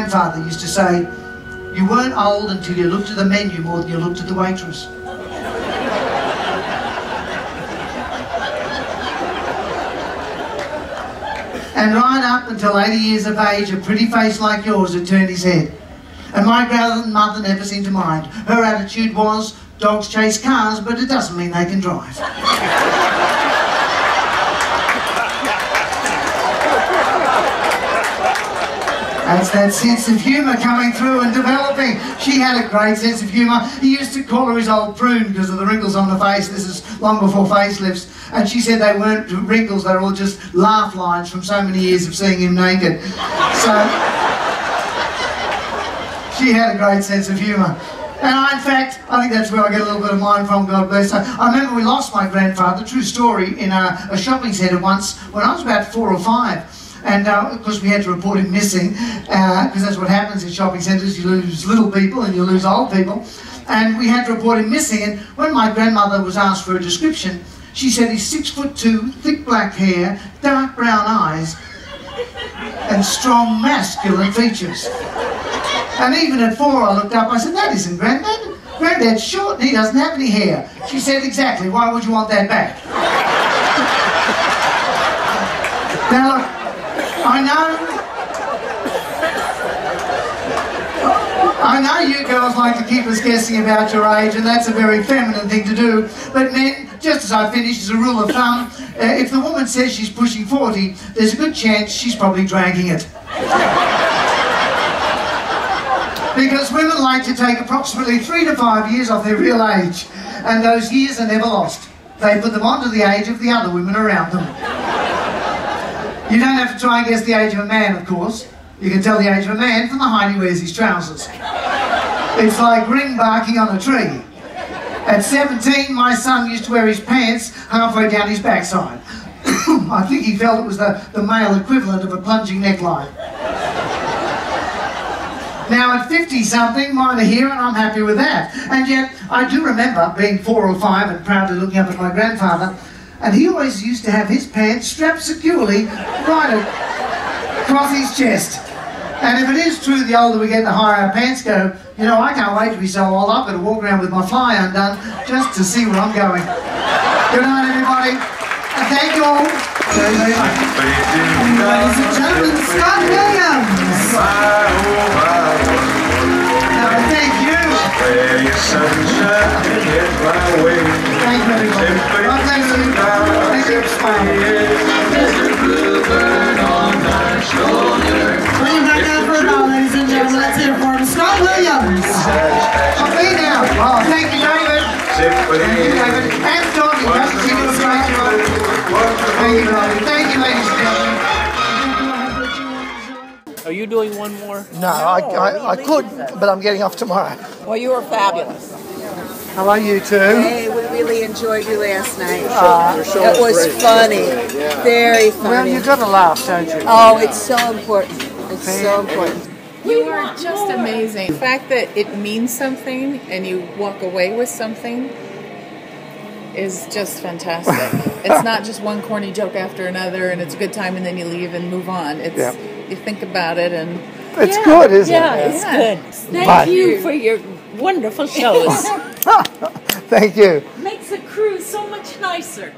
grandfather used to say, you weren't old until you looked at the menu more than you looked at the waitress. And right up until 80 years of age, a pretty face like yours had turned his head. And my grandmother never seemed to mind. Her attitude was, dogs chase cars, but it doesn't mean they can drive. That's that sense of humour coming through and developing. She had a great sense of humour. He used to call her his old prune because of the wrinkles on the face. This is long before facelifts. And she said they weren't wrinkles, they were all just laugh lines from so many years of seeing him naked. So, she had a great sense of humour. And in fact, I think that's where I get a little bit of mine from, God bless her. I remember we lost my grandfather, true story, in a shopping centre once when I was about 4 or 5. And of course we had to report him missing, because that's what happens in shopping centres. You lose little people and you lose old people. And we had to report him missing, and when my grandmother was asked for a description, she said he's 6'2", thick black hair, dark brown eyes, and strong masculine features. And even at 4 I looked up, I said, that isn't Granddad. Granddad's short and he doesn't have any hair. She said, exactly, why would you want that back? Now look, I know you girls like to keep us guessing about your age, and that's a very feminine thing to do. But men, just as I finished, as a rule of thumb, if the woman says she's pushing 40, there's a good chance she's probably dragging it. Because women like to take approximately 3 to 5 years off their real age, and those years are never lost. They put them onto the age of the other women around them. You don't have to try and guess the age of a man, of course. You can tell the age of a man from the height he wears his trousers. It's like ring barking on a tree. At 17, my son used to wear his pants halfway down his backside. I think he felt it was the male equivalent of a plunging neckline. Now at 50-something, mine are here and I'm happy with that. And yet, I do remember being 4 or 5 and proudly looking up at my grandfather, and he always used to have his pants strapped securely right across his chest. And if it is true the older we get, the higher our pants go, you know, I can't wait to be so old up and walk around with my fly undone just to see where I'm going. Good night, everybody. And thank you all very, very much. Ladies and gentlemen, Scott Williams. Thank you. Thank you, everybody. God bless you. Thank you. There's a bluebird on my shoulder. Bring him back out for a bow, ladies and gentlemen. Let's hear it for him, Scott Williams. I'll be now. Oh, thank you, David. Thank you, David. And Tommy. You do a great job. Thank you, David. Thank you, ladies and gentlemen. Are you doing one more? No, I could, but I'm getting off tomorrow. Well, you were fabulous. How are you two? Hey, we really enjoyed you last night. It was funny, very funny. Well, you've got to laugh, don't you? Oh, it's so important. It's so important. You are just amazing. The fact that it means something and you walk away with something is just fantastic. It's not just one corny joke after another and it's a good time and then you leave and move on. It's you think about it and it's good, isn't it? Yeah, it's good. Thank you for your wonderful shows. Thank you. Makes the cruise so much nicer.